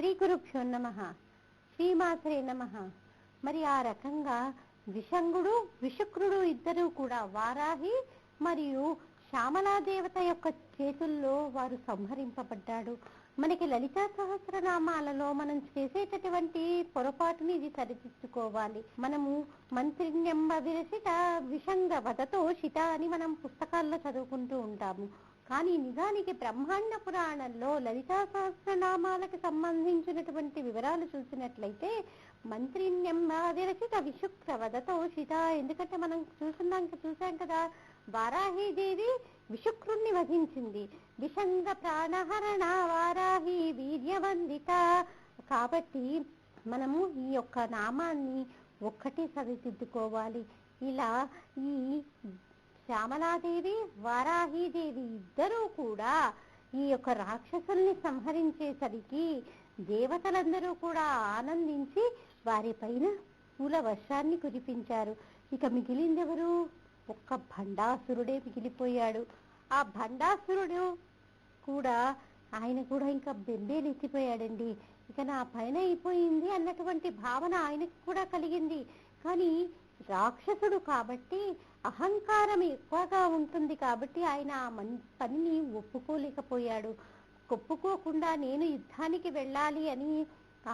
శ్రీ గురుభ్యో నమః, శ్రీమాత్రే నమః. మరి ఆ రకంగా విశంగుడు విశుక్రుడు ఇద్దరు కూడా వారాహి మరియు శ్యామలాదేవత యొక్క చేతుల్లో వారు సంహరింపబడ్డాడు. మనకి లలితా సహస్రనామాలలో మనం చేసేటటువంటి పొరపాటుని ఇది సరిదిద్దుకోవాలి. మనము మంత్రిణ్యంబ విరసిత విషంగ వదతో శిత అని మనం పుస్తకాల్లో చదువుకుంటూ ఉంటాము. కానీ నిజానికి బ్రహ్మాండ పురాణంలో లలితా సహస్రనామాలకు సంబంధించినటువంటి వివరాలు చూసినట్లయితే మంత్రిణ్యంబ విరసిత విశుక్ర వదతో శిత, ఎందుకంటే మనం చూసాం కదా, వారాహీదేవి విశుక్రుణ్ణి వధించింది. విషంగ ప్రాణహరణ వారాహి వీర్యవందిత. కాబట్టి మనము ఈ యొక్క నామాన్ని ఒక్కటి సరిదిద్దుకోవాలి. ఇలా ఈ శ్యామలాదేవి వారాహీదేవి ఇద్దరూ కూడా ఈ యొక్క రాక్షసుల్ని సంహరించేసరికి దేవతలందరూ కూడా ఆనందించి వారిపైన పూల వర్షాన్ని కురిపించారు. ఇక మిగిలిందెవరు? ఒక్క భండాసురుడే మిగిలిపోయాడు. ఆ భండాసురుడు కూడా ఆయన కూడా ఇంకా బెంబేలెత్తిపోయాడండి. ఇక నా పైన అయిపోయింది అన్నటువంటి భావన ఆయనకు కూడా కలిగింది. కానీ రాక్షసుడు కాబట్టి అహంకారం ఎక్కువగా ఉంటుంది కాబట్టి ఆయన ఆ పనిని ఒప్పుకోలేకపోయాడు. ఒప్పుకోకుండా నేను యుద్ధానికి వెళ్ళాలి అని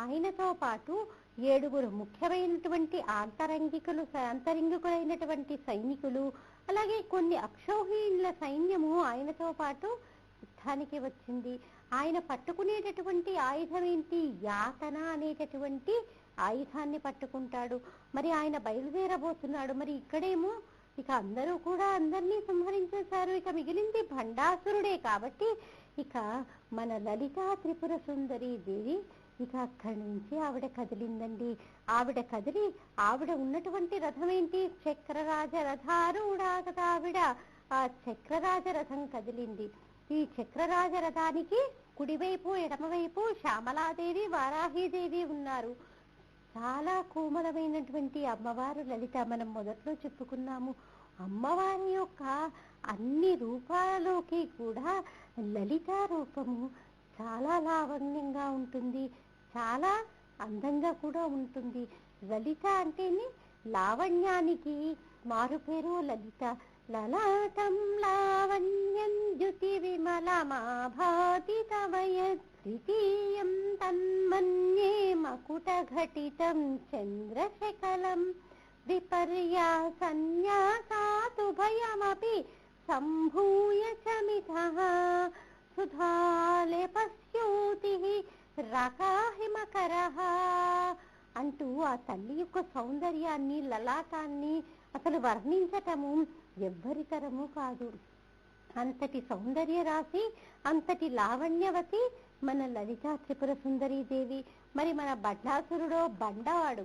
ఆయనతో పాటు 7 ముఖ్యమైనటువంటి అంతరంగికులైనటువంటి సైనికులు, అలాగే కొన్ని అక్షౌహిణుల సైన్యము ఆయనతో పాటు యుద్ధానికి వచ్చింది. ఆయన పట్టుకునేటటువంటి ఆయుధం ఏంటి? యాతన అనేటటువంటి ఆయుధాన్ని పట్టుకుంటాడు. మరి ఆయన బయలుదేరబోతున్నాడు. మరి ఇక్కడేమో ఇక అందరూ కూడా అందరినీ సంహరించేశారు. ఇక మిగిలింది భండాసురుడే. కాబట్టి ఇక మన లలితా త్రిపుర సుందరి దేవి ఇక అక్కడి నుంచి ఆవిడ కదిలిందండి. ఆవిడ కదిలి ఆవిడ ఉన్నటువంటి రథం ఏంటి? చక్రరాజ రథారూఢా కదా ఆవిడ. ఆ చక్రరాజ రథం కదిలింది. ఈ చక్రరాజ రథానికి కుడివైపు ఎడమవైపు శ్యామలాదేవి వారాహీదేవి ఉన్నారు. చాలా కోమలమైనటువంటి అమ్మవారు లలిత. మనం మొదట్లో చెప్పుకున్నాము, అమ్మవారి యొక్క అన్ని రూపాలలోకి కూడా లలిత రూపము చాలా లావణ్యంగా ఉంటుంది, చాలా అందంగా కూడా ఉంటుంది. లలిత అంటేనే లావణ్యానికి మారుపేరు లలిత. లలాటం లావణ్యం ద్యుతి విమలమాభాతి తవయత్ ద్వితీయం తన్మన్యే మకుట ఘటితం చంద్రశకలం విపర్యాసన్యాసాతు భయమపి సంభూయ చమితః సుధాలేపస్యూతి రకాహిమకరః అంటూ ఆ తల్లి యొక్క సౌందర్యాన్ని, లలాటాన్ని అసలు వర్ణించటము ఎవ్వరితరము కాదు. అంతటి సౌందర్య రాశి, అంతటి లావణ్యవతి మన లలితా త్రిపుర సుందరీ దేవి. మరి మన భండాసురుడో బండవాడు,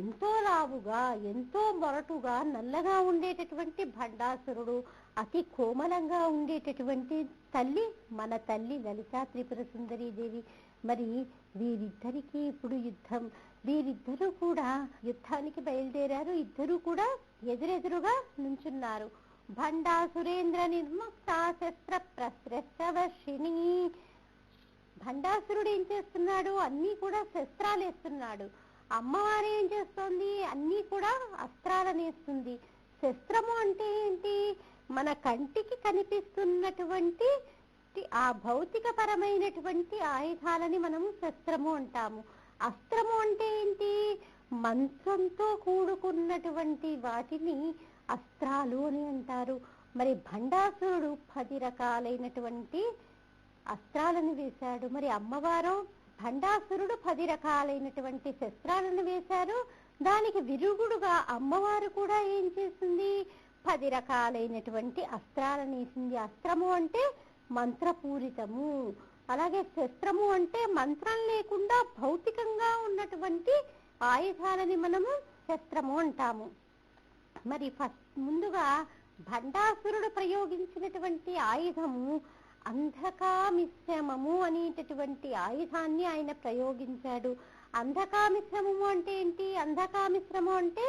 ఎంతో లావుగా ఎంతో మొరటుగా నల్లగా ఉండేటటువంటి భండాసురుడు, అతి కోమలంగా ఉండేటటువంటి తల్లి మన తల్లి లలితా త్రిపుర సుందరీ దేవి. మరి వీరిద్దరికీ ఇప్పుడు యుద్ధం. వీరిద్దరూ కూడా యుద్ధానికి బయలుదేరారు. ఇద్దరూ కూడా ఎదురెదురుగా నుంచున్నారు. భండాసురేంద్ర నిర్ముక్త శస్త్ర ప్రస్త్రవర్షిణి. భండాసురుడు ఏం చేస్తున్నాడు? అన్ని కూడా శస్త్రాలు వేస్తున్నాడు. అమ్మవారు ఏం చేస్తోంది? అన్ని కూడా అస్త్రాలను వేస్తుంది. శస్త్రము అంటే ఏంటి? మన కంటికి కనిపిస్తున్నటువంటి ఆ భౌతిక పరమైనటువంటి ఆయుధాలని మనము శస్త్రము అంటాము. అస్త్రము అంటే ఏంటి? మంత్రంతో కూడుకున్నటువంటి వాటిని అస్త్రాలు అని అంటారు. మరి భండాసురుడు 10 రకాలైనటువంటి అస్త్రాలను వేశాడు. మరి అమ్మవారు భండాసురుడు 10 రకాలైనటువంటి శస్త్రాలను వేశారు. దానికి విరుగుడుగా అమ్మవారు కూడా ఏం చేసింది? 10 రకాలైనటువంటి అస్త్రాలను వేసింది. అస్త్రము అంటే మంత్రపూరితము, అలాగే శస్త్రము అంటే మంత్రం లేకుండా భౌతికంగా ఉన్నటువంటి ఆయుధాలని మనము శస్త్రము అంటాము. మరి ముందుగా భండాసురుడు ప్రయోగించినటువంటి ఆయుధము అంధకామిశ్రమము అనేటటువంటి ఆయుధాన్ని ఆయన ప్రయోగించాడు. అంధకామిశ్రమము అంటే ఏంటి? అంధకామిశ్రమం అంటే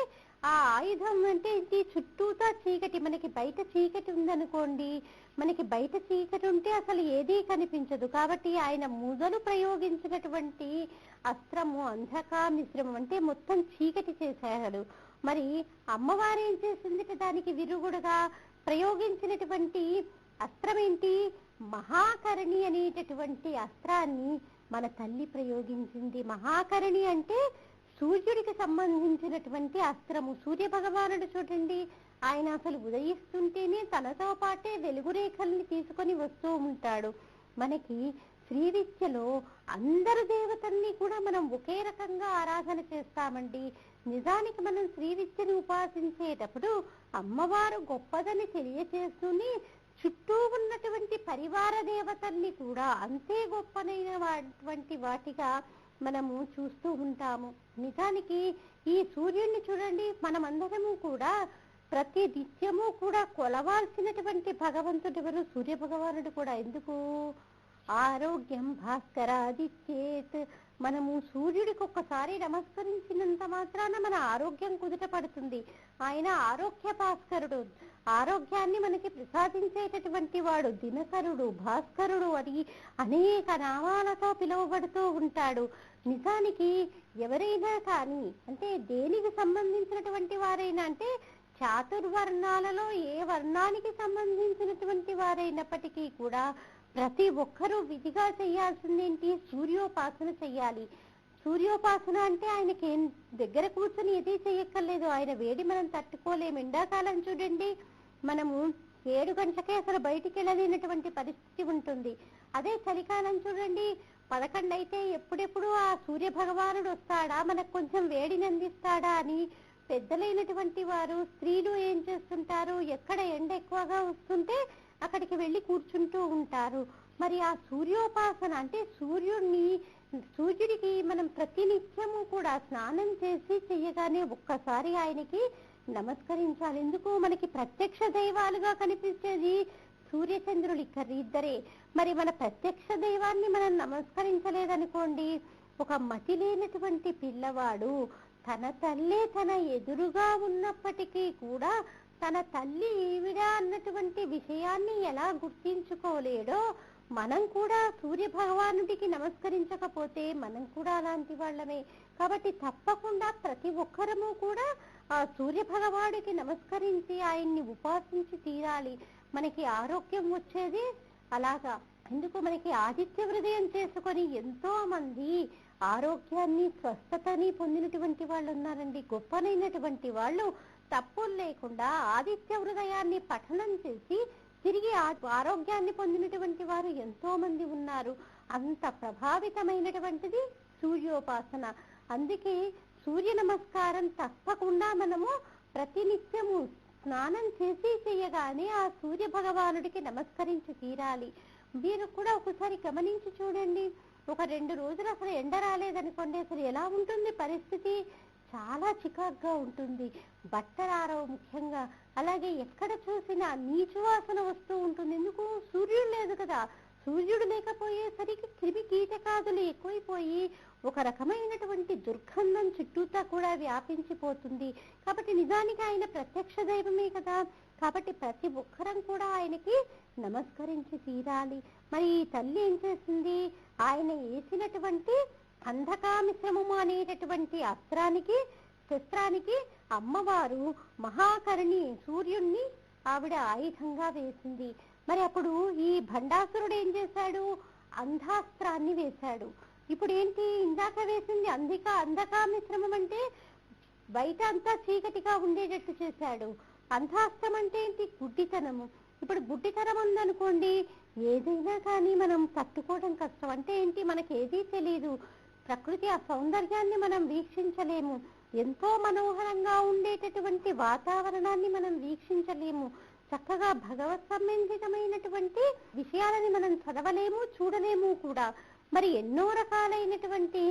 ఆ ఆయుధం అంటే ఏంటి? చుట్టూతా చీకటి. మనకి బయట చీకటి ఉందనుకోండి, మనకి బయట చీకటి ఉంటే అసలు ఏదీ కనిపించదు. కాబట్టి ఆయన మొదలు ప్రయోగించినటువంటి అస్త్రము అంధకా మిశ్రమం, అంటే మొత్తం చీకటి చేశాడు. మరి అమ్మవారు ఏం చేసింది? దానికి విరుగుడుగా ప్రయోగించినటువంటి అస్త్రం ఏంటి? మహాకరణి అనేటటువంటి అస్త్రాన్ని మన తల్లి ప్రయోగించింది. మహాకరణి అంటే సూర్యుడికి సంబంధించినటువంటి అస్త్రము. సూర్య భగవానుడు చూడండి, ఆయన అసలు ఉదయిస్తుంటేనే తనతో పాటే వెలుగురేఖల్ని తీసుకొని వస్తూ ఉంటాడు. మనకి శ్రీ విద్యలో అందరు దేవతల్ని కూడా మనం ఒకే రకంగా ఆరాధన చేస్తామండి. నిజానికి మనం శ్రీ విద్యను ఉపాసించేటప్పుడు అమ్మవారు గొప్పదని తెలియచేస్తూనే చుట్టూ ఉన్నటువంటి పరివార దేవతల్ని కూడా అంతే గొప్పనైనటువంటి వాటిగా మనము చూస్తూ ఉంటాము. నిజానికి ఈ సూర్యుడిని చూడండి, మనమందరము కూడా ప్రతి నిత్యము కూడా కొలవాల్సినటువంటి భగవంతుడు ఎవరు? సూర్య భగవానుడు కూడా. ఎందుకు? ఆరోగ్యం భాస్కరాదిత్యేత్. మనము సూర్యుడికి ఒక్కసారి నమస్కరించినంత మాత్రాన మన ఆరోగ్యం కుదుట పడుతుంది. ఆయన ఆరోగ్య భాస్కరుడు, ఆరోగ్యాన్ని మనకి ప్రసాదించేటటువంటి వాడు. దినకరుడు, భాస్కరుడు అని అనేక నామాలతో పిలువబడుతూ ఉంటాడు. నిజానికి ఎవరైనా కానీ, అంటే దేనికి సంబంధించినటువంటి వారైనా, అంటే చాతుర్వర్ణాలలో ఏ వర్ణానికి సంబంధించినటువంటి వారైనప్పటికీ కూడా ప్రతి ఒక్కరూ విధిగా చేయాల్సిందేంటి? సూర్యోపాసన చెయ్యాలి. సూర్యోపాసన అంటే ఆయనకి దగ్గర కూర్చొని ఏదీ చెయ్యక్కర్లేదు. ఆయన వేడి మనం తట్టుకోలేము. ఎండాకాలం చూడండి, మనము 7 గంటలకే అసలు బయటికి వెళ్ళలేనటువంటి పరిస్థితి ఉంటుంది. అదే చలికాలం చూడండి, 11 అయితే ఎప్పుడెప్పుడు ఆ సూర్య భగవానుడు వస్తాడా, మనకు కొంచెం వేడిని అందిస్తాడా అని పెద్దలైనటువంటి వారు, స్త్రీలు ఏం చేస్తుంటారు? ఎక్కడ ఎండ ఎక్కువగా వస్తుంటే అక్కడికి వెళ్ళి కూర్చుంటూ ఉంటారు. మరి ఆ సూర్యోపాసన అంటే సూర్యుడికి మనం ప్రతినిత్యము కూడా స్నానం చేసి చెయ్యగానే ఒక్కసారి ఆయనకి నమస్కరించాలి. ఎందుకు? మనకి ప్రత్యక్ష దైవాలుగా కనిపించేది సూర్యచంద్రులు ఇద్దరే. మరి మన ప్రత్యక్ష దైవాన్ని మనం నమస్కరించలేదనుకోండి, ఒక మతి లేనటువంటి పిల్లవాడు తన తల్లే తన ఎదురుగా ఉన్నప్పటికీ కూడా తన తల్లి ఈవిడ అన్నటువంటి విషయాన్ని ఎలా గుర్తించుకోలేడో, మనం కూడా సూర్య భగవానుడికి నమస్కరించకపోతే మనం కూడా అలాంటి వాళ్ళమే. కాబట్టి తప్పకుండా ప్రతి ఒక్కరము కూడా ఆ సూర్య భగవానుడికి నమస్కరించి ఆయన్ని ఉపాసించి తీరాలి. మనకి ఆరోగ్యం వచ్చేది అలాగా. ఎందుకు? మనకి ఆదిత్య హృదయం చేసుకొని ఎంతో మంది ఆరోగ్యాన్ని, స్వస్థతని పొందినటువంటి వాళ్ళు ఉన్నారండి. గొప్పనైనటువంటి వాళ్ళు తప్పులు లేకుండా ఆదిత్య హృదయాన్ని పఠనం చేసి తిరిగి ఆరోగ్యాన్ని పొందినటువంటి వారు ఎంతో మంది ఉన్నారు. అంత ప్రభావితమైనటువంటిది సూర్యోపాసన. అందుకే సూర్య నమస్కారం తప్పకుండా మనము ప్రతినిత్యము స్నానం చేసి చేయగానే ఆ సూర్య భగవానుడికి నమస్కరించి తీరాలి. మీరు కూడా ఒకసారి గమనించి చూడండి, ఒక 2 రోజులు అసలు ఎండ రాలేదనుకోండి, అసలు ఎలా ఉంటుంది పరిస్థితి? చాలా చికాగ్గా ఉంటుంది. బట్టలారవు ముఖ్యంగా. అలాగే ఎక్కడ చూసినా నీచు వాసన వస్తూ ఉంటుంది. ఎందుకు? సూర్యుడు లేదు కదా. సూర్యుడు లేకపోయేసరికి క్రిమి కీటకాదులు ఎక్కువైపోయి ఒక రకమైనటువంటి దుర్గంధం చుట్టూతా కూడా వ్యాపించిపోతుంది. కాబట్టి నిజానికి ఆయన ప్రత్యక్ష దైవమే కదా. కాబట్టి ప్రతి ఒక్కరం కూడా ఆయనకి నమస్కరించి తీరాలి. మరి ఈ తల్లి ఏం చేసింది? ఆయన వేసినటువంటి అంధకామిశ్రమము అనేటటువంటి శస్త్రానికి అమ్మవారు మహాకరణి సూర్యుణ్ణి ఆవిడ ఆయుధంగా వేసింది. మరి అప్పుడు ఈ భండాసురుడు ఏం చేశాడు? అంధాస్త్రాన్ని వేశాడు. ఇప్పుడు ఏంటి? ఇందాక వేసింది అంధకామిశ్రమం అంటే బయట అంతా చీకటిగా ఉండేటట్టు చేశాడు. అంధాస్త్రం అంటే ఏంటి? గుడ్డితనము. ఇప్పుడు గుడ్డితనం ఉందనుకోండి, ఏదైనా కానీ మనం తట్టుకోవడం కష్టం. అంటే ఏంటి? మనకి ఏదీ తెలియదు. ప్రకృతి ఆ సౌందర్యాన్ని మనం వీక్షించలేము. ఎంతో మనోహరంగా ఉండేటటువంటి వాతావరణాన్ని మనం వీక్షించలేము. చక్కగా భగవత్ సంబంధితమైనటువంటి విషయాలని మనం చదవలేము, చూడలేము కూడా. మరి ఎన్నో రకాలైనటువంటి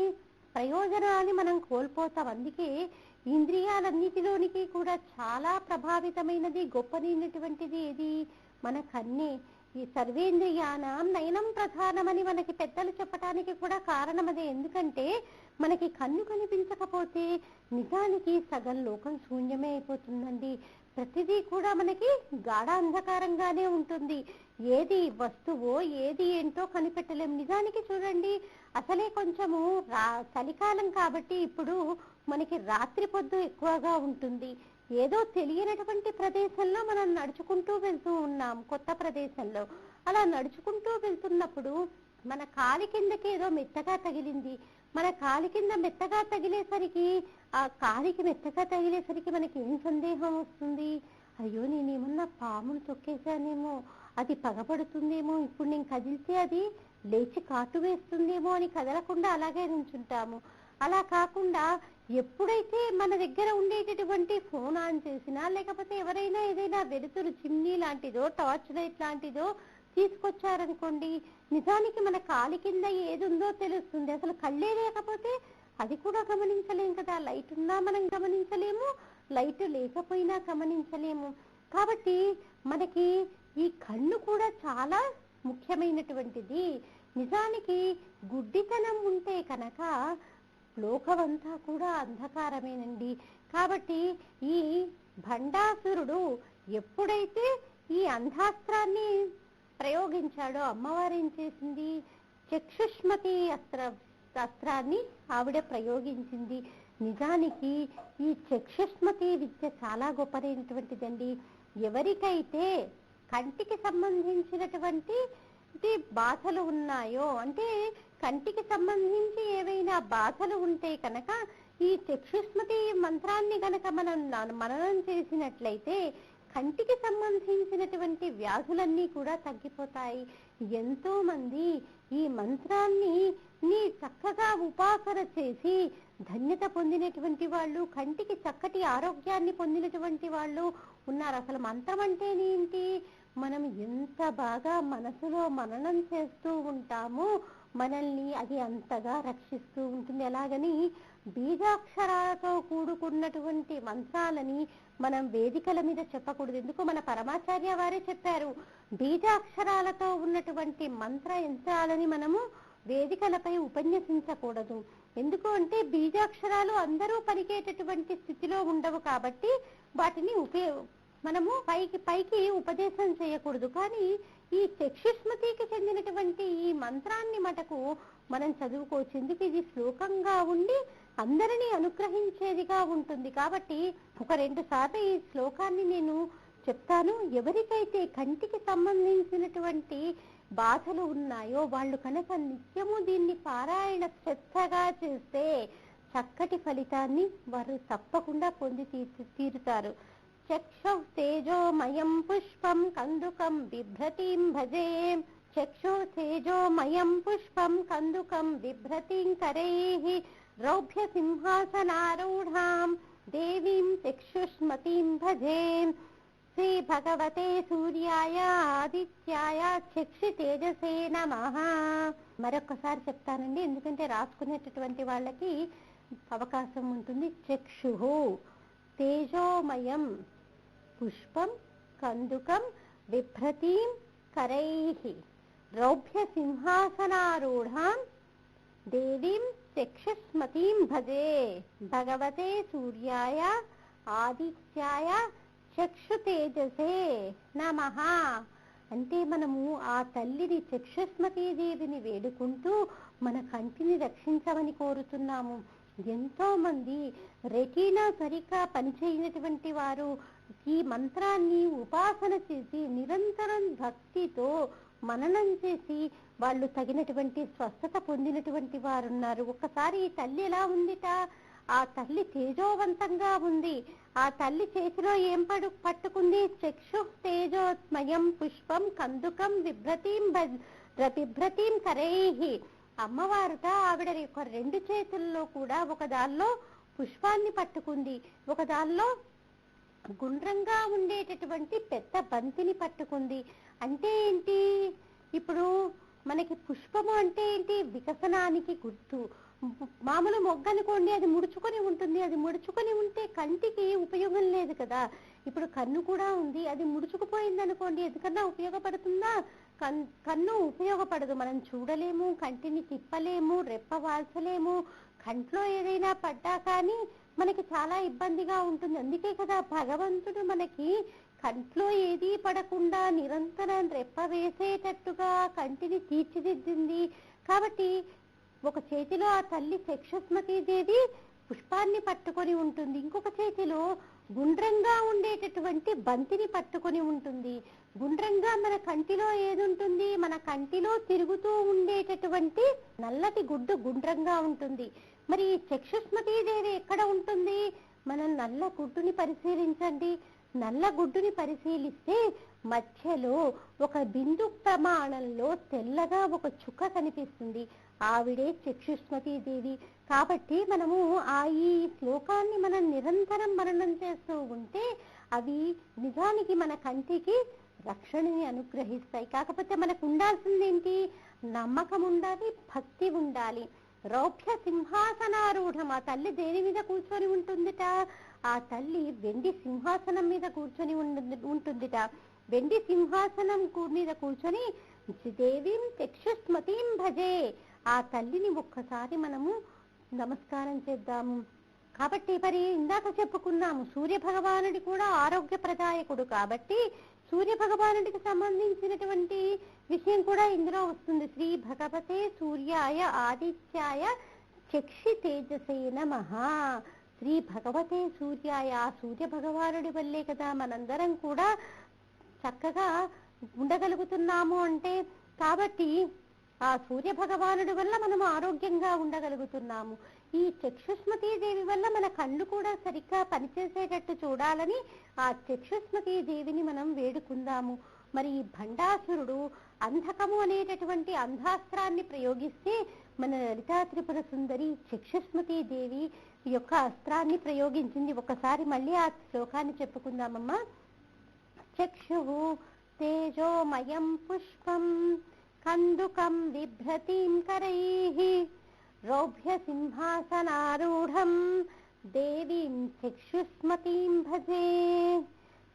ప్రయోజనాన్ని మనం కోల్పోతాం. అందుకే ఇంద్రియాలన్నిటిలోనికి కూడా చాలా ప్రభావితమైనది, గొప్పనైనటువంటిది ఏది? మన కన్నే. ఈ సర్వేంద్రియానం నయనం ప్రధానమని మనకి పెద్దలు చెప్పడానికి కూడా కారణం అదే. ఎందుకంటే మనకి కన్ను కనిపించకపోతే నిజానికి సగం లోకం శూన్యమే అయిపోతుందండి. ప్రతిదీ కూడా మనకి గాఢ అంధకారంగానే ఉంటుంది. ఏది వస్తువో ఏది ఏంటో కనిపెట్టలేం. నిజానికి చూడండి, అసలే కొంచెము చలికాలం కాబట్టి ఇప్పుడు మనకి రాత్రి పొద్దు ఎక్కువగా ఉంటుంది. ఏదో తెలియనటువంటి ప్రదేశంలో మనం నడుచుకుంటూ వెళ్తూ ఉన్నాం, కొత్త ప్రదేశంలో. అలా నడుచుకుంటూ వెళ్తున్నప్పుడు మన కాలి కిందకి ఏదో మెత్తగా తగిలింది. మన కాలి కింద మెత్తగా తగిలేసరికి, ఆ కాలికి మెత్తగా తగిలేసరికి మనకి ఏం సందేహం వస్తుంది? అయ్యో, నేనేమన్నా పామును తొక్కేశానేమో, అది పగబడుతుందేమో, ఇప్పుడు నేను కదిలితే అది లేచి కాటు వేస్తుందేమో అని కదలకుండా అలాగే నుంచుంటాము. అలా కాకుండా ఎప్పుడైతే మన దగ్గర ఉండేటటువంటి ఫోన్ ఆన్ చేసినా, లేకపోతే ఎవరైనా ఏదైనా వెలుతురు చిమ్నీ లాంటిదో, టార్చ్ లైట్ లాంటిదో తీసుకొచ్చారనుకోండి, నిజానికి మన కాలి కింద ఏది ఉందో తెలుస్తుంది. అసలు కళ్ళే లేకపోతే అది కూడా గమనించలేం కదా. లైట్ ఉన్నా మనం గమనించలేము, లైట్ లేకపోయినా గమనించలేము. కాబట్టి మనకి ఈ కన్ను కూడా చాలా ముఖ్యమైనటువంటిది. నిజానికి గుడ్డితనం ఉంటే కనుక లోకమంతా కూడా అంధకారమేనండి. కాబట్టి ఈ భండాసురుడు ఎప్పుడైతే ఈ అంధాస్త్రాన్ని ప్రయోగించాడో, అమ్మవారు ఏం చేసింది? చక్షుష్మతి అస్త్రాన్ని ఆవిడ ప్రయోగించింది. నిజానికి ఈ చక్షుష్మతి విద్య చాలా గొప్పదైనటువంటిదండి. ఎవరికైతే కంటికి సంబంధించినటువంటి బాధలు ఉన్నాయో, అంటే కంటికి సంబంధించి ఏవైనా బాధలు ఉంటే కనుక ఈ చక్షుష్మతి మంత్రాన్ని గనక మనం మననం చేసినట్లయితే కంటికి సంబంధించినటువంటి వ్యాధులన్నీ కూడా తగ్గిపోతాయి. ఎంతో మంది ఈ మంత్రాన్ని చక్కగా ఉపాసన చేసి ధన్యత పొందినటువంటి వాళ్ళు, కంటికి చక్కటి ఆరోగ్యాన్ని పొందినటువంటి వాళ్ళు ఉన్నారు. అసలు మంత్రం అంటేనేంటి? మనం ఎంత బాగా మనసులో మననం చేస్తూ ఉంటామో మనల్ని అది అంతగా రక్షిస్తూ ఉంటుంది. ఎలాగని బీజాక్షరాలతో కూడుకున్నటువంటి మంత్రాలని మనం వేదికల మీద చెప్పకూడదు. ఎందుకు? మన పరమాచార్య వారే చెప్పారు, బీజాక్షరాలతో ఉన్నటువంటి మంత్ర యంత్రాలని మనము వేదికలపై ఉపన్యసించకూడదు. ఎందుకు అంటే బీజాక్షరాలు అందరూ పలికేటటువంటి స్థితిలో ఉండవు కాబట్టి వాటిని మనము పైకి ఉపదేశం చేయకూడదు. కానీ ఈ చక్షుష్మతికి చెందినటువంటి ఈ మంత్రాన్ని మటుకు మనం చదువుకోవచ్చు. ఎందుకు? ఇది శ్లోకంగా ఉండి అందరినీ అనుగ్రహించేదిగా ఉంటుంది. కాబట్టి ఒక 2 సార్లు ఈ శ్లోకాన్ని నేను చెప్తాను. ఎవరికైతే కంటికి సంబంధించినటువంటి బాధలు ఉన్నాయో వాళ్ళు కనుక నిత్యము దీన్ని పారాయణ శ్రద్ధగా చేస్తే చక్కటి ఫలితాన్ని వారు తప్పకుండా పొంది తీరుతారు. చక్షు తేజోమయం పుష్పం కందుకం బిభ్రతిం భజే. చక్షు తేజోమయం పుష్పం కందుకం బిభ్రతిం కరైః రౌభ్య సింహాసనారూఢాం దేవీం చక్షుష్మతిం భజే. శ్రీ భగవతే సూర్యాయ ఆదిత్యాయ చక్షు తేజసే నమః. మరొకసారి చెప్తానండి, ఎందుకంటే రాసుకునేటటువంటి వాళ్ళకి అవకాశం ఉంటుంది. చక్షుః తేజోమయం పుష్పం కందుకం బిభ్రతిం కరైః రౌభ్య సింహాసనారూఢాం దేవీం చక్షుష్మతిం భజే. భగవతే సూర్యాయ ఆదిత్యాయ చక్షు తేజసే నమః. అంటే మనము ఆ తల్లిని చక్షుష్మతీ దేవిని వేడుకుంటూ మన కంటిని రక్షించమని కోరుతున్నాము. ఎంతో మంది రెటీనా సరిగ్గా పనిచేయనటువంటి వారు ఈ మంత్రాన్ని ఉపాసన చేసి నిరంతరం భక్తితో మననం చేసి వాళ్ళు తగినటువంటి స్వస్థత పొందినటువంటి వారు ఉన్నారు. ఒక్కసారి ఈ తల్లి ఎలా ఉందిట? ఆ తల్లి తేజోవంతంగా ఉంది. ఆ తల్లి చేతిలో ఏం పట్టుకుంది? చక్షు తేజోమయం పుష్పం కందుకం బిభ్రతిం కరైః. అమ్మవారుట ఆవిడ యొక్క 2 చేతుల్లో కూడా ఒక దానిలో పుష్పాన్ని పట్టుకుంది, ఒక దానిలో గుండ్రంగా ఉండేటటువంటి పెద్ద బంతిని పట్టుకుంది. అంటే ఏంటి? ఇప్పుడు మనకి పుష్పము అంటే ఏంటి? వికసనానికి గుర్తు. మామూలు మొగ్గ అనుకోండి, అది ముడుచుకొని ఉంటుంది. అది ముడుచుకొని ఉంటే కంటికి ఉపయోగం లేదు కదా. ఇప్పుడు కన్ను కూడా ఉంది, అది ముడుచుకుపోయింది అనుకోండి, ఎందుకన్నా ఉపయోగపడుతుందా? కన్ను ఉపయోగపడదు. మనం చూడలేము, కంటిని తిప్పలేము, రెప్ప వాల్చలేము. కంట్లో ఏదైనా పడ్డా కానీ మనకి చాలా ఇబ్బందిగా ఉంటుంది. అందుకే కదా భగవంతుడు మనకి కంట్లో ఏదీ పడకుండా నిరంతరం రెప్ప వేసేటట్టుగా కంటిని తీర్చిదిద్దింది. కాబట్టి ఒక చేతిలో ఆ తల్లి చక్షుస్మతీదేవి పుష్పాన్ని పట్టుకొని ఉంటుంది, ఇంకొక చేతిలో గుండ్రంగా ఉండేటటువంటి బంతిని పట్టుకొని ఉంటుంది. గుండ్రంగా మన కంటిలో ఏది ఉంటుంది, మన కంటిలో తిరుగుతూ ఉండేటటువంటి నల్లటి గుడ్డు గుండ్రంగా ఉంటుంది. మరి ఈ చక్షుస్మతీదేవి ఎక్కడ ఉంటుంది? మనం నల్ల గుడ్డుని పరిశీలించండి. నల్ల గుడ్డుని పరిశీలిస్తే మధ్యలో ఒక బిందు ప్రమాణంలో తెల్లగా ఒక చుక్క కనిపిస్తుంది. ఆవిడే చక్షుస్మతీదేవి. కాబట్టి మనము ఈ శ్లోకాన్ని మనం నిరంతరం మననం చేస్తూ ఉంటే అవి నిజానికి మన కంటికి రక్షణని అనుగ్రహిస్తాయి. కాకపోతే మనకు ఉండాల్సింది ఏంటి? నమ్మకం ఉండాలి, భక్తి ఉండాలి. రౌప్య సింహాసనారూఢం. ఆ తల్లి దేని మీద కూర్చొని ఉంటుందిట? ఆ తల్లి వెండి సింహాసనం మీద కూర్చొని ఉంటుందిట. వెండి సింహాసనం మీద కూర్చొని దేవీం చక్షుస్మతీం భజే. ఆ తల్లిని ఒక్కసారి మనము నమస్కారం చేద్దాము. కాబట్టి మరి ఇందాక చెప్పుకున్నాము, సూర్య భగవానుడి కూడా ఆరోగ్య ప్రదాయకుడు. కాబట్టి సూర్య భగవానుడికి సంబంధించినటువంటి విషయం కూడా ఇందులో వస్తుంది. శ్రీ భగవతే సూర్యాయ ఆదిత్యాయ చక్షి తేజసే నమః. శ్రీ భగవతే సూర్యాయ, ఆ సూర్య భగవానుడి వల్లే కదా మనందరం కూడా చక్కగా ఉండగలుగుతున్నాము అంటే. కాబట్టి ఆ సూర్య భగవానుడి వల్ల మనము ఆరోగ్యంగా ఉండగలుగుతున్నాము. ఈ చక్షుస్మతీదేవి వల్ల మన కళ్ళు కూడా సరిగ్గా పనిచేసేటట్టు చూడాలని ఆ చక్షుస్మతీదేవిని మనం వేడుకుందాము. మరి ఈ భండాసురుడు అంధకము అనేటటువంటి అంధాస్త్రాన్ని ప్రయోగిస్తే మన లలితా త్రిపుర సుందరి చక్షుస్మతీదేవి యొక్క అస్త్రాన్ని ప్రయోగించింది. ఒకసారి మళ్ళీ ఆ శ్లోకాన్ని చెప్పుకుందామమ్మా. చక్షుః తేజోమయం పుష్పం కందుకం బిభ్రతీం కరైః రౌభ్య సింహాసనారూఢం దేవీం చక్షుస్మతీం భజే.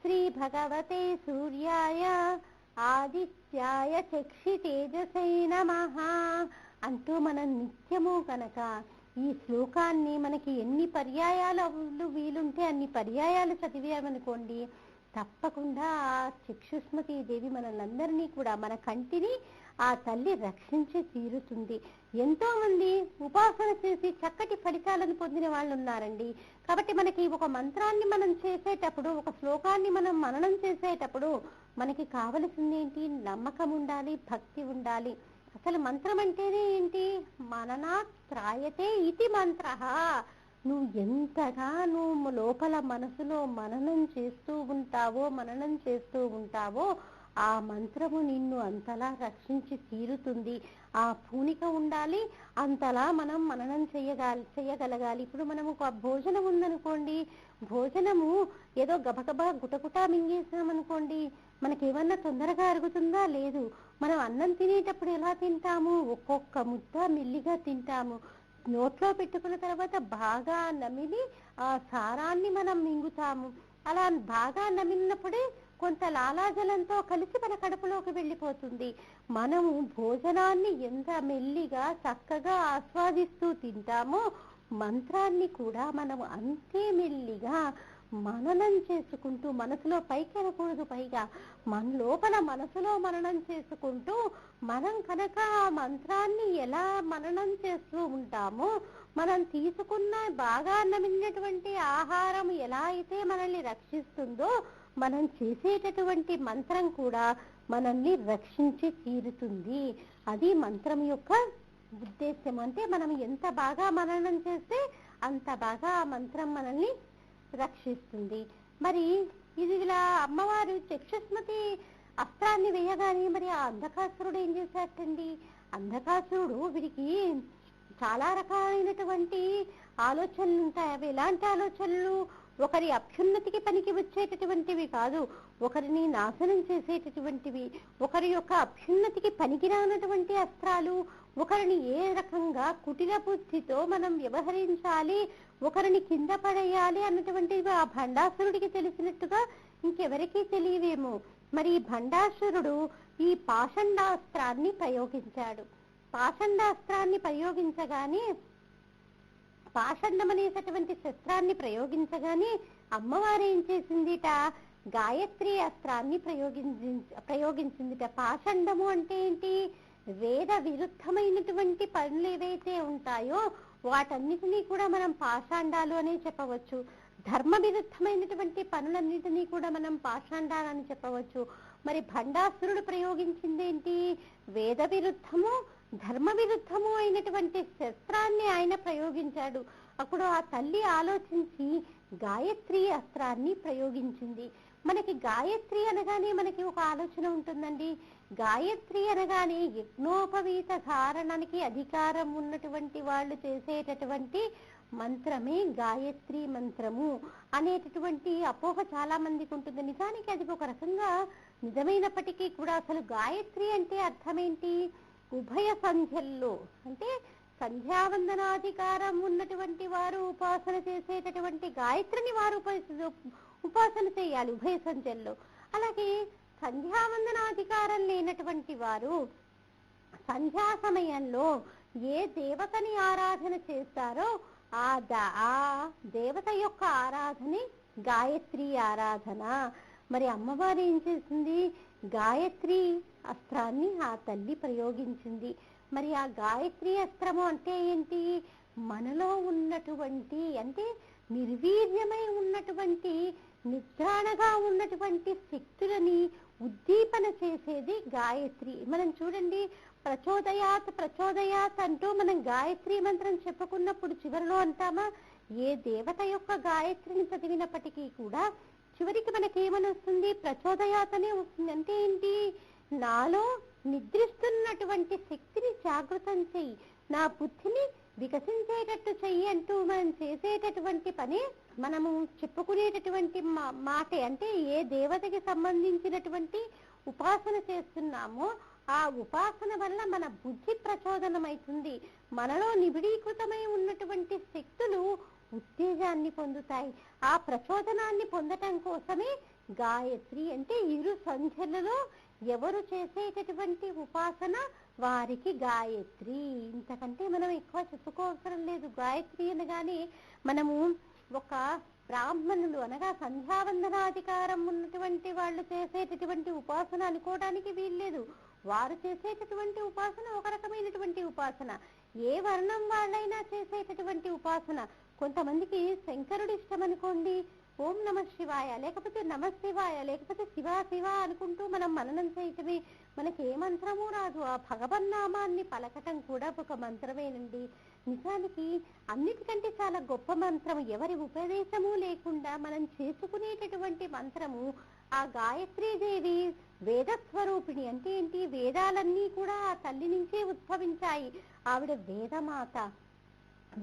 శ్రీ భగవతే సూర్యాయ ఆదిత్యాయ చక్షి తేజసై నమః అంటూ మనం నిత్యము కనుక ఈ శ్లోకాన్ని మనకి ఎన్ని పర్యాయాలు వీలుంటే అన్ని పర్యాయాలు చదివామనుకోండి, తప్పకుండా ఆ చక్షుస్మతీదేవి మనల్ని కూడా, మన కంటిని ఆ తల్లి రక్షించి తీరుతుంది. ఎంతో మంది ఉపాసన చేసి చక్కటి ఫలితాలను పొందిన వాళ్ళు ఉన్నారండి. కాబట్టి మనకి ఒక మంత్రాన్ని మనం చేసేటప్పుడు, ఒక శ్లోకాన్ని మనం మననం చేసేటప్పుడు మనకి కావలసింది ఏంటి? నమ్మకం ఉండాలి, భక్తి ఉండాలి. అసలు మంత్రం అంటేనే ఏంటి? మననాత్ త్రాయతే ఇతి మంత్రః. నువ్వు ఎంతగా నువ్వు లోపల మనసులో మననం చేస్తూ ఉంటావో ఆ మంత్రము నిన్ను అంతలా రక్షించి తీరుతుంది. ఆ పూనిక ఉండాలి, అంతలా మనం మననం చేయగలగాలి. ఇప్పుడు మనము ఒక భోజనం ఉందనుకోండి, భోజనము ఏదో గబగబా గుటగుటా మింగేసామనుకోండి, మనకేమన్నా తొందరగా అరుగుతుందా? లేదు. మనం అన్నం తినేటప్పుడు ఎలా తింటాము? ఒక్కొక్క ముద్ద మెల్లిగా తింటాము. నోట్లో పెట్టుకున్న తర్వాత బాగా నమిలి ఆ సారాన్ని మనం మింగుతాము. అలా బాగా నమిలినప్పుడే కొంత లాలాజలంతో కలిసి మన కడుపులోకి వెళ్ళిపోతుంది. మనము భోజనాన్ని ఎంత మెల్లిగా చక్కగా ఆస్వాదిస్తూ తింటామో మంత్రాన్ని కూడా మనము అంతే మెల్లిగా మననం చేసుకుంటూ, మనసులో పైకి అనకూడదు, పైగా మన లోపల మనసులో మననం చేసుకుంటూ మనం కనుక ఆ మంత్రాన్ని ఎలా మననం చేస్తూ ఉంటామో, మనం తీసుకున్న బాగా నమిలినటువంటి ఆహారం ఎలా అయితే మనల్ని రక్షిస్తుందో, మనం చేసేటటువంటి మంత్రం కూడా మనల్ని రక్షించి తీరుతుంది. అది మంత్రం యొక్క ఉద్దేశం. అంటే మనం ఎంత బాగా మననం చేస్తే అంత బాగా ఆ మంత్రం మనల్ని రక్షిస్తుంది. మరి ఇది ఇలా అమ్మవారు చక్షుస్మతి అస్త్రాన్ని వేయగానే మరి ఆ అంధకాసురుడు ఏం చేశాటండి? అంధకాసురుడు వీడికి చాలా రకాలైనటువంటి ఆలోచనలు ఉంటాయి. అవి ఎలాంటి ఆలోచనలు? ఒకరి అభ్యున్నతికి పనికి వచ్చేటటువంటివి కాదు, ఒకరిని నాశనం చేసేటటువంటివి, ఒకరి యొక్క అభ్యున్నతికి పనికిరానటువంటి అస్త్రాలు, ఒకరిని ఏ రకంగా కుటిల బుద్ధితో మనం వ్యవహరించాలి, ఒకరిని కింద పడేయాలి అన్నటువంటివి ఆ భండాసురుడికి తెలిసినట్టుగా ఇంకెవరికీ తెలియవేమో. మరి ఈ భండాసురుడు ఈ పాషండాస్త్రాన్ని ప్రయోగించాడు. పాషండాస్త్రాన్ని ప్రయోగించగానే, పాషండం అనేటటువంటి శస్త్రాన్ని ప్రయోగించగానే అమ్మవారు ఏం చేసిందిట? గాయత్రి అస్త్రాన్ని ప్రయోగించిందిట. పాషండము అంటే ఏంటి? వేద విరుద్ధమైనటువంటి పనులు ఏవైతే ఉంటాయో వాటన్నిటినీ కూడా మనం పాషాండాలు అనే చెప్పవచ్చు. ధర్మ విరుద్ధమైనటువంటి పనులన్నిటినీ కూడా మనం పాషాండాలు అని చెప్పవచ్చు. మరి భండాసురుడు ప్రయోగించిందేంటి? వేద విరుద్ధము ధర్మ విరుద్ధము అయినటువంటి శస్త్రాన్ని ఆయన ప్రయోగించాడు. అప్పుడు ఆ తల్లి ఆలోచించి గాయత్రి అస్త్రాన్ని ప్రయోగించింది. మనకి గాయత్రి అనగానే మనకి ఒక ఆలోచన ఉంటుందండి. గాయత్రి అనగానే యజ్ఞోపవీత ధారణకి అధికారం ఉన్నటువంటి వాళ్ళు చేసేటటువంటి మంత్రమే గాయత్రి మంత్రము అనేటటువంటి అపోహ చాలా మందికి ఉంటుంది. నిజానికి అది ఒక రకంగా నిజమైనప్పటికీ కూడా అసలు గాయత్రి అంటే అర్థమేంటి? ఉభయ సంధ్యల్లో అంటే సంధ్యావందనాధికారం ఉన్నటువంటి వారు ఉపాసన చేసేటటువంటి గాయత్రిని వారు ఉపాసన చేయాలి ఉభయ సంధ్యల్లో. అలాగే సంధ్యావందనాధికారం లేనటువంటి వారు సంధ్యా సమయంలో ఏ దేవతని ఆరాధన చేస్తారో ఆ దేవత యొక్క ఆరాధనే గాయత్రి ఆరాధన. మరి అమ్మవారు ఏం చేసింది? గాయత్రి అస్త్రాన్ని ఆ తల్లి ప్రయోగించింది. మరి ఆ గాయత్రి అస్త్రము అంటే ఏంటి? మనలో ఉన్నటువంటి అంటే నిర్వీర్యమై ఉన్నటువంటి నిద్రాణగా ఉన్నటువంటి శక్తులని ఉద్దీపన చేసేది గాయత్రి. మనం చూడండి, ప్రచోదయాత్ ప్రచోదయాత్ అంటూ మనం గాయత్రి మంత్రం చెప్పుకున్నప్పుడు చివరిలో అంటామా? ఏ దేవత యొక్క గాయత్రిని చదివినప్పటికీ కూడా చివరికి మనకేమని వస్తుంది? ప్రచోదయాత్ అనే వస్తుంది. అంటే ఏంటి? నాలో నిద్రిస్తున్నటువంటి శక్తిని జాగృతం చెయ్యి, నా బుద్ధిని వికసించేటట్టు చెయ్యి అంటూ మనం చేసేటటువంటి పని మనము చెప్పుకునేటటువంటి మాటే. అంటే ఏ దేవతకి సంబంధించినటువంటి ఉపాసన చేస్తున్నామో ఆ ఉపాసన వల్ల మన బుద్ధి ప్రచోదనమవుతుంది. మనలో నిబిడీకృతమై ఉన్నటువంటి శక్తులు ఉత్తేజాన్ని పొందుతాయి. ఆ ప్రచోదనాన్ని పొందటం కోసమే గాయత్రి అంటే ఇరు సంధ్యలలో ఎవరు చేసేటటువంటి ఉపాసన వారికి గాయత్రి. ఇంతకంటే మనం ఎక్కువ చెప్పుకోవసరం లేదు. గాయత్రి అనగానే మనము ఒక బ్రాహ్మణులు అనగా సంధ్యావందనాధికారం ఉన్నటువంటి వాళ్ళు చేసేటటువంటి ఉపాసన అనుకోవడానికి వీల్లేదు. వారు చేసేటటువంటి ఉపాసన ఒక రకమైనటువంటి ఉపాసన. ఏ వర్ణం వాళ్ళైనా చేసేటటువంటి ఉపాసన. కొంతమందికి శంకరుడు ఇష్టం అనుకోండి, ఓం నమ శివాయ లేకపోతే నమ శివాయ లేకపోతే శివ శివ అనుకుంటూ మనం మననం చేయటమే. మనకి ఏ మంత్రమూ రాదు. ఆ భగవన్నామాన్ని పలకటం కూడా ఒక మంత్రమేనండి. నిజానికి అన్నిటికంటే చాలా గొప్ప మంత్రం, ఎవరి ఉపదేశము లేకుండా మనం చేసుకునేటటువంటి మంత్రము ఆ గాయత్రీదేవి వేదస్వరూపిణి. అంటే ఏంటి? వేదాలన్నీ కూడా ఆ తల్లి నుంచే ఉద్భవించాయి. ఆవిడ వేదమాత,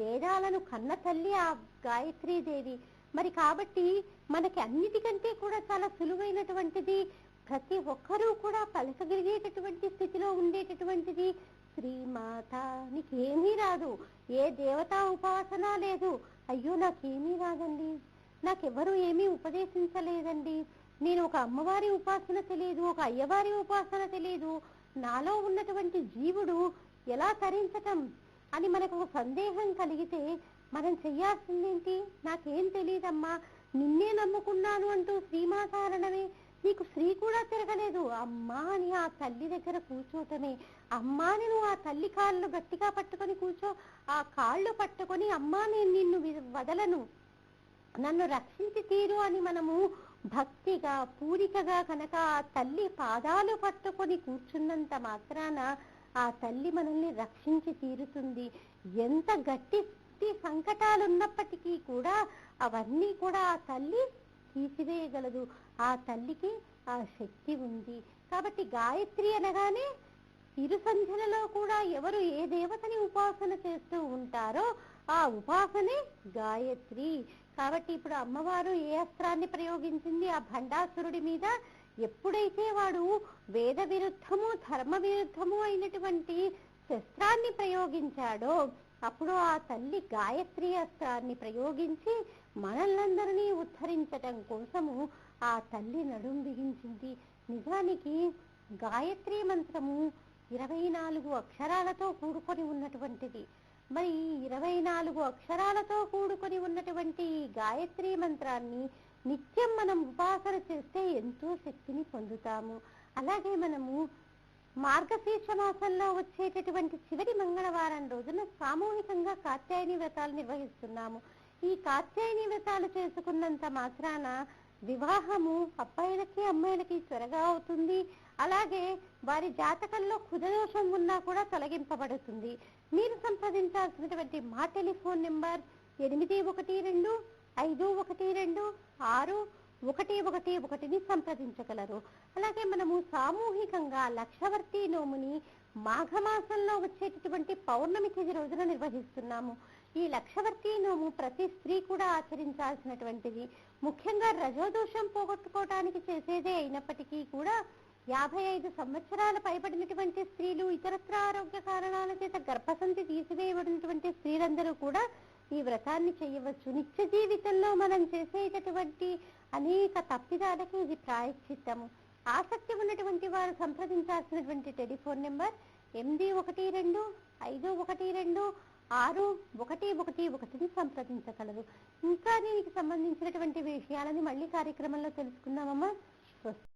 వేదాలను కన్న తల్లి ఆ గాయత్రీదేవి. మరి కాబట్టి మనకి అన్నిటికంటే కూడా చాలా సులువైనటువంటిది, ప్రతి ఒక్కరూ కూడా పలకగలిగేటటువంటి స్థితిలో ఉండేటటువంటిది శ్రీమాత. నీకేమీ రాదు, ఏ దేవతా ఉపాసన లేదు, అయ్యో నాకేమీ రాదండి, నాకెవరూ ఏమీ ఉపదేశించలేదండి, నేను ఒక అమ్మవారి ఉపాసన తెలియదు, ఒక అయ్యవారి ఉపాసన తెలియదు, నాలో ఉన్నటువంటి జీవుడు ఎలా తరించటం అని మనకు ఒక సందేహం కలిగితే మనం చెయ్యాల్సిందేంటి? నాకేం తెలియదమ్మా, నిన్నే నమ్ముకున్నాను అంటూ శ్రీమాతారణమే. నీకు శ్రీ కూడా తిరగలేదు, అమ్మా అని ఆ తల్లి దగ్గర కూర్చోటమే. అమ్మాని నువ్వు ఆ తల్లి కాళ్ళు గట్టిగా పట్టుకొని కూర్చో. ఆ కాళ్ళు పట్టుకొని అమ్మా నేను నిన్ను వదలను, నన్ను రక్షించి తీరు అని మనము భక్తిగా పూరికగా కనుక ఆ తల్లి పాదాలు పట్టుకొని కూర్చున్నంత మాత్రాన ఆ తల్లి మనల్ని రక్షించి తీరుతుంది. ఎంత గట్టి సంకటాలు ఉన్నప్పటికీ కూడా అవన్నీ కూడా ఆ తల్లి తీసివేయగలదు. ఆ తల్లికి ఆ శక్తి ఉంది. కాబట్టి గాయత్రి అనగానే ఇరు సంధ్యలలో కూడా ఎవరు ఏ దేవతని ఉపాసన చేస్తూ ఉంటారో ఆ ఉపాసనే గాయత్రి. కాబట్టి ఇప్పుడు అమ్మవారు ఏ అస్త్రాన్ని ప్రయోగించింది? ఆ భండాసురుడి మీద. ఎప్పుడైతే వాడు వేద విరుద్ధము ధర్మ విరుద్ధము అయినటువంటి శస్త్రాన్ని ప్రయోగించాడో అప్పుడు ఆ తల్లి గాయత్రి అస్త్రాన్ని ప్రయోగించి మనల్నందరినీ ఉద్ధరించటం కోసము ఆ తల్లి నడుం బిగించింది. నిజానికి గాయత్రి మంత్రము 24 అక్షరాలతో కూడుకొని ఉన్నటువంటిది. మరి 24 అక్షరాలతో కూడుకొని ఉన్నటువంటి గాయత్రి మంత్రాన్ని నిత్యం మనం ఉపాసన చేస్తే ఎంతో శక్తిని పొందుతాము. అలాగే మనము మార్గశీర్ష మాసంలో వచ్చేటటువంటి చివరి మంగళవారం రోజున సామూహికంగా కాత్యాయని వ్రతాలు నిర్వహిస్తున్నాము. ఈ కాత్యాయని వ్రతాలు చేసుకున్నంత మాత్రాన వివాహము అబ్బాయిలకి అమ్మాయిలకి త్వరగా అవుతుంది. అలాగే వారి జాతకంలో కుజదోషం ఉన్నా కూడా తొలగింపబడుతుంది. మీరు సంప్రదించాల్సినటువంటి మా టెలిఫోన్ నెంబర్ 8112512611 సంప్రదించగలరు. అలాగే మనము సామూహికంగా లక్షవర్తి నోముని మాఘమాసంలో వచ్చేటటువంటి పౌర్ణమి తిథి రోజున నిర్వహిస్తున్నాము. ఈ లక్షవర్తి నోము ప్రతి స్త్రీ కూడా ఆచరించాల్సినటువంటిది. ముఖ్యంగా రజోదోషం పోగొట్టుకోవటానికి చేసేదే అయినప్పటికీ కూడా 55 సంవత్సరాల పైబడినటువంటి స్త్రీలు, ఇతరత్ర ఆరోగ్య కారణాల చేత గర్భసంచి తీసివేయబడినటువంటి స్త్రీలందరూ కూడా ఈ వ్రతాన్ని చేయవచ్చు. నిత్య జీవితంలో మనం చేసేటటువంటి అనేక తప్పిదాలకి ఇది ప్రాయశ్చిత్తము. ఆసక్తి ఉన్నటువంటి వారు సంప్రదించాల్సినటువంటి టెలిఫోన్ నెంబర్ 8112512611 సంప్రదించగలరు. ఇంకా దీనికి సంబంధించినటువంటి విషయాలని మళ్ళీ కార్యక్రమంలో తెలుసుకుందామమ్మా.